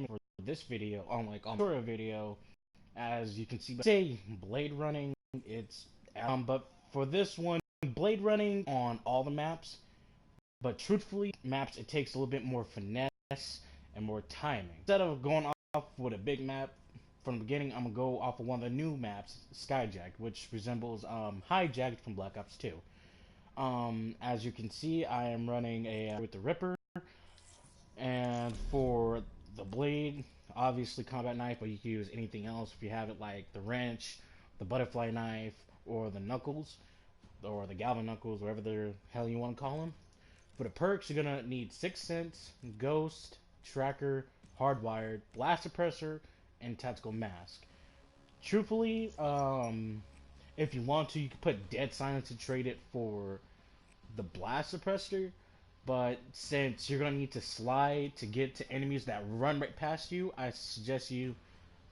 name for this video, on my tutorial video, as you can see, say blade running. It's but for this one, blade running on all the maps. But truthfully, maps it takes a little bit more finesse and more timing. Instead of going off with a big map from the beginning, I'm gonna go off of one of the new maps, Skyjacked, which resembles Hijacked from Black Ops 2. As you can see, I am running a with the Ripper, and for the blade, obviously combat knife, but you can use anything else if you have it, like the wrench, the butterfly knife, or the knuckles, or the galvan knuckles, whatever the hell you want to call them. For the perks, you're gonna need Sixth Sense, Ghost, Tracker, Hardwired, Blast Suppressor, and Tactical Mask. Truthfully, if you want to, you can put Dead Silence to trade it for the Blast Suppressor, but since you're gonna need to slide to get to enemies that run right past you, I suggest you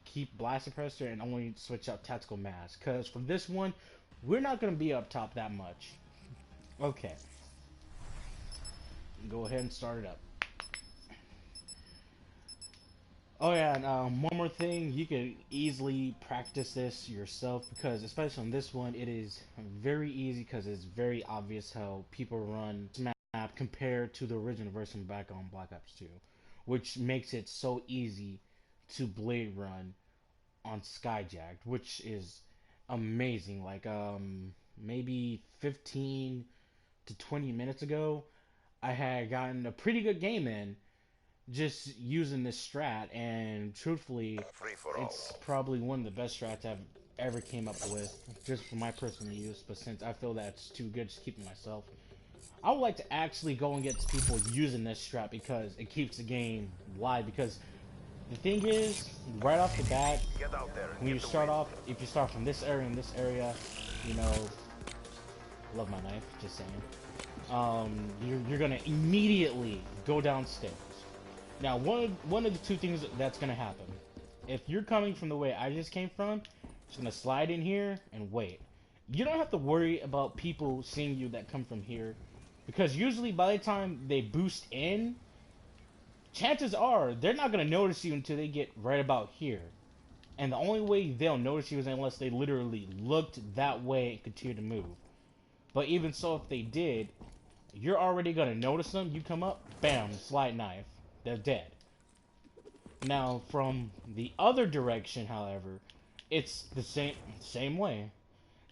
keep Blast Suppressor and only switch out Tactical Mask, because for this one, we're not gonna be up top that much. Okay. Go ahead and start it up. Oh yeah, and one more thing, you can easily practice this yourself, because especially on this one, it is very easy because it's very obvious how people run this map compared to the original version back on Black Ops 2, which makes it so easy to blade run on Skyjacked, which is amazing. Like maybe 15 to 20 minutes ago, I had gotten a pretty good game in just using this strat, and truthfully, it's probably one of the best strats I've ever came up with, just for my personal use, but since I feel that's too good, just keep it myself. I would like to actually go and get people using this strat because it keeps the game live, because the thing is, right off the bat, when you start off, if you start from this area and this area, you know, love my knife, just saying, you're gonna immediately go downstairs. Now, one of the two things that's gonna happen, if you're coming from the way I just came from, just gonna slide in here and wait. You don't have to worry about people seeing you that come from here, because usually by the time they boost in, chances are they're not gonna notice you until they get right about here. And the only way they'll notice you is unless they literally looked that way and continue to move. But even so, if they did, you're already gonna notice them. You come up, bam, slide knife. They're dead. Now, from the other direction, however, it's the same way.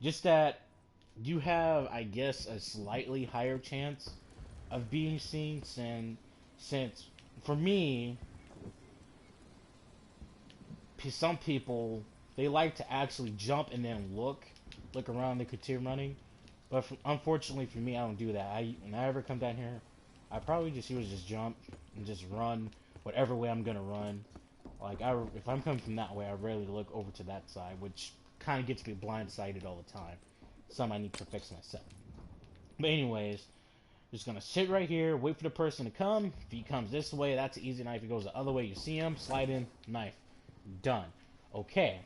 Just that you have, I guess, a slightly higher chance of being seen, since for me, some people, they like to actually jump and then look around the continue running. But unfortunately for me, I don't do that. When I ever come down here, I probably just jump and just run whatever way I'm gonna run. Like if I'm coming from that way, I rarely look over to that side, which kind of gets me blindsided all the time. Some I need to fix myself. But anyways, just gonna sit right here, wait for the person to come. If he comes this way, that's an easy knife. If he goes the other way, you see him, slide in, knife, done. Okay.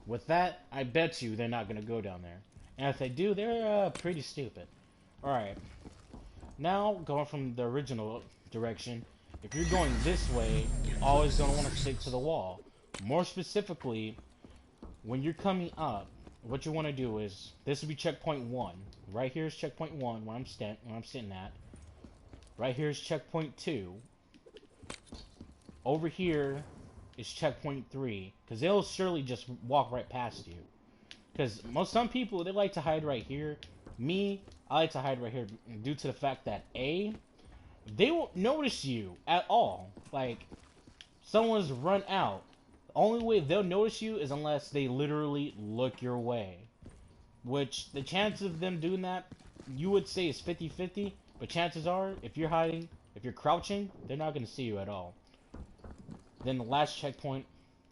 With that, I bet you they're not gonna go down there. And if they do, they're pretty stupid. Alright. Now, going from the original direction, if you're going this way, you're always going to want to stick to the wall. More specifically, when you're coming up, what you want to do is, this will be checkpoint 1. Right here is checkpoint 1, where I'm sitting at. Right here is checkpoint 2. Over here is checkpoint 3, because they'll surely just walk right past you. Because some people, they like to hide right here. Me, I like to hide right here due to the fact that A, they won't notice you at all. Like, someone's run out. The only way they'll notice you is unless they literally look your way. Which, the chances of them doing that, you would say is 50-50. But chances are, if you're hiding, if you're crouching, they're not going to see you at all. Then the last checkpoint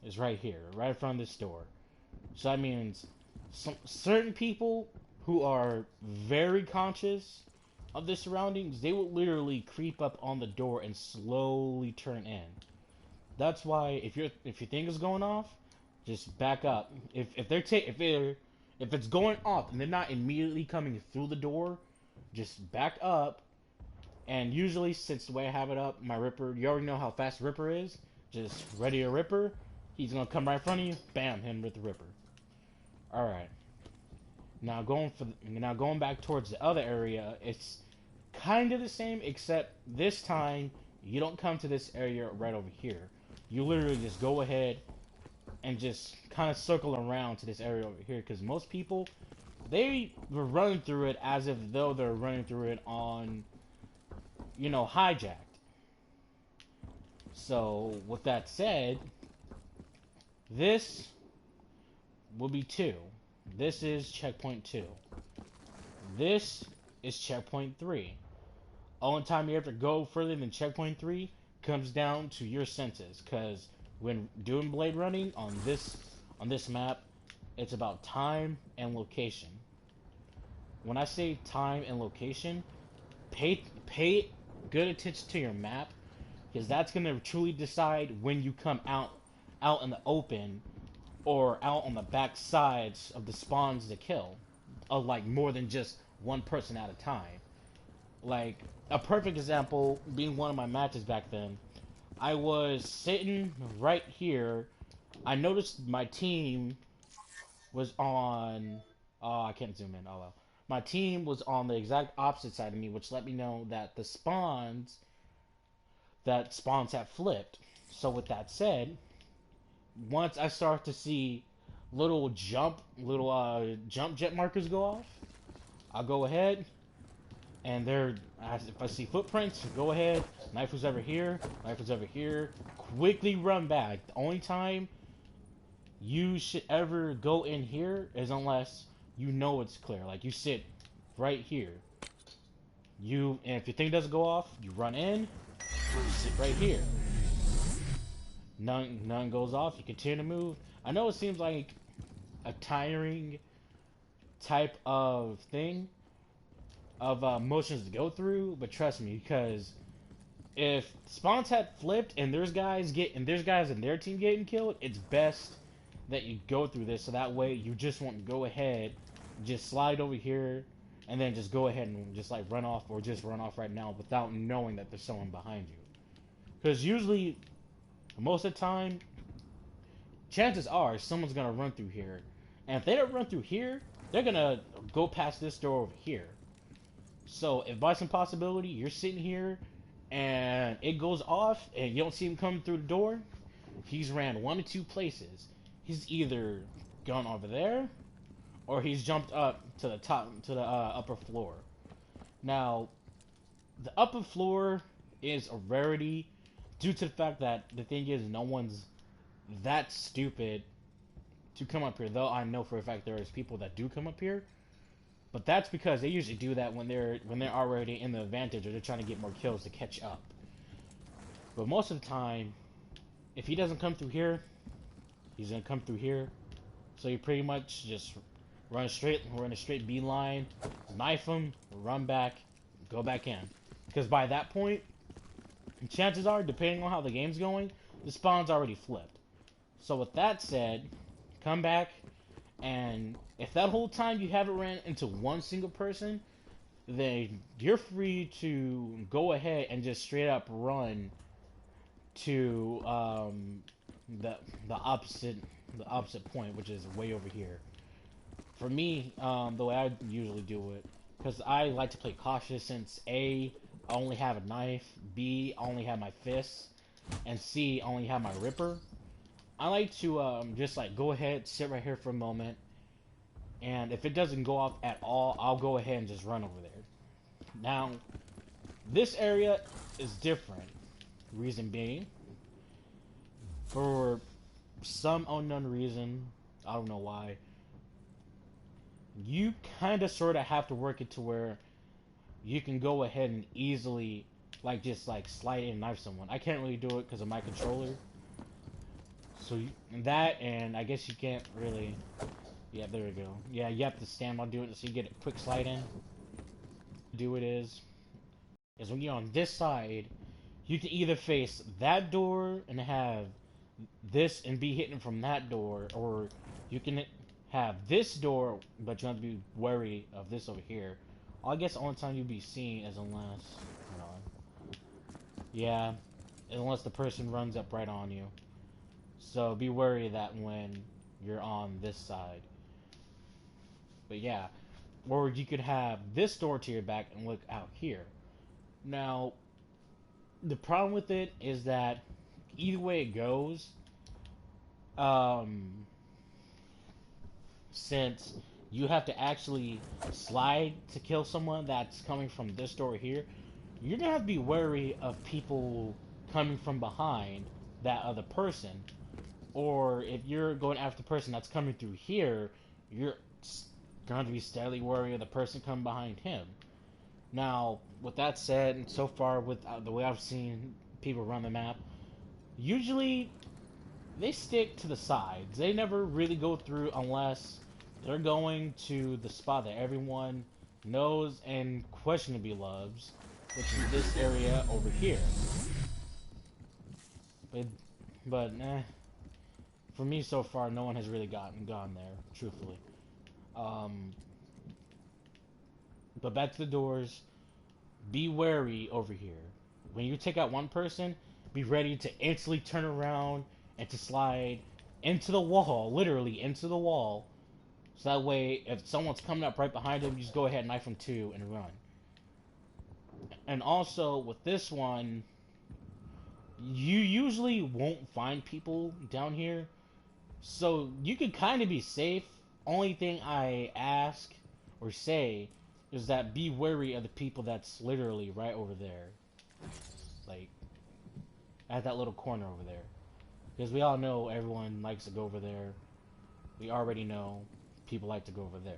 is right here, right in front of this door. So that means certain people who are very conscious of their surroundings, they will literally creep up on the door and slowly turn in. That's why if your thing is going off, just back up. If it's going off and they're not immediately coming through the door, just back up. And usually, since the way I have it up, my Ripper, you already know how fast Ripper is. Just ready a ripper. He's gonna come right in front of you. Bam, him with the ripper. All right. Now going back towards the other area, it's kind of the same, except this time you don't come to this area right over here. You literally just go ahead and just kind of circle around to this area over here, because most people, they were running through it as if though they're running through it on, hijacked. So with that said, this will be 2. This is checkpoint 2. This is checkpoint 3. Only time you have to go further than checkpoint 3 comes down to your senses, because when doing blade running on this map, it's about time and location. When I say time and location, pay good attention to your map, because that's gonna truly decide when you come out in the open or out on the back sides of the spawns to kill, of like more than just one person at a time. Like a perfect example being one of my matches back then, I was sitting right here. I noticed my team was on. Oh, I can't zoom in. Oh well. My team was on the exact opposite side of me, which let me know that the spawns have flipped. So with that said, once I start to see little jump jet markers go off, I'll go ahead and if I see footprints, go ahead. Knife was over here. Knife was over here. Quickly run back. The only time you should ever go in here is unless you know it's clear. Like you sit right here. And if your thing doesn't go off, you run in. You sit right here. None goes off. You continue to move. I know it seems like a tiring type of thing of motions to go through, but trust me, because if spawns had flipped and there's guys in their team getting killed, it's best that you go through this, so that way you just won't go ahead, just slide over here, and then just go ahead and just like run off, or just run off right now without knowing that there's someone behind you. Because usually, most of the time, chances are someone's gonna run through here, and if they don't run through here, they're gonna go past this door over here. So if by some possibility you're sitting here and it goes off and you don't see him coming through the door, he's ran one of 2 places. He's either gone over there or he's jumped up to the upper floor. Now, the upper floor is a rarity due to the fact that the thing is no one's that stupid to come up here, though I know for a fact there is people that do come up here. But that's because they usually do that when they're already in the advantage, or they're trying to get more kills to catch up. But most of the time, if he doesn't come through here, he's gonna come through here. So you pretty much just run a straight beeline, knife him, run back, go back in. Because by that point, chances are, depending on how the game's going, the spawn's already flipped. So with that said, come back. And if that whole time you haven't ran into one single person, then you're free to go ahead and just straight up run to the opposite point, which is way over here. For me, the way I usually do it, because I like to play cautious, since A, I only have a knife, B, I only have my fists, and C, I only have my ripper. I like to just like go ahead, sit right here for a moment, and if it doesn't go off at all, I'll go ahead and just run over there. Now, this area is different. Reason being, for some unknown reason, I don't know why, you kind of sort of have to work it to where you can go ahead and easily like just like slide in and knife someone. I can't really do it because of my controller. So and I guess you can't really. Yeah, there we go. Yeah, you have to stand while doing it so you get a quick slide in. Do it is when you're on this side, you can either face that door and have this and be hitting from that door, or you can have this door, but you have to be wary of this over here. I guess the only time you'll be seen is unless, hold on. Yeah, unless the person runs up right on you. So be wary of that when you're on this side. But yeah, or you could have this door to your back and look out here. Now, the problem with it is that either way it goes, um, since you have to actually slide to kill someone that's coming from this door here, you're gonna have to be wary of people coming from behind that other person. Or if you're going after the person that's coming through here, you're going to be steadily wary of the person coming behind him. Now, with that said, and so far with the way I've seen people run the map, usually they stick to the sides. They never really go through unless they're going to the spot that everyone knows and questionably loves, which is this area over here. But, but for me so far, no one has really gone there, truthfully. Um, but back to the doors. Be wary over here. When you take out one person, be ready to instantly turn around and to slide into the wall, literally into the wall. So that way, if someone's coming up right behind them, you just go ahead, knife them too, and run. And also, with this one, you usually won't find people down here. So you can kind of be safe. Only thing I ask or say is that be wary of the people that's literally right over there. Like, at that little corner over there. Because we all know everyone likes to go over there. We already know people like to go over there.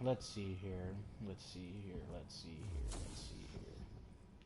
Let's see here. Let's see here. Let's see here. Let's see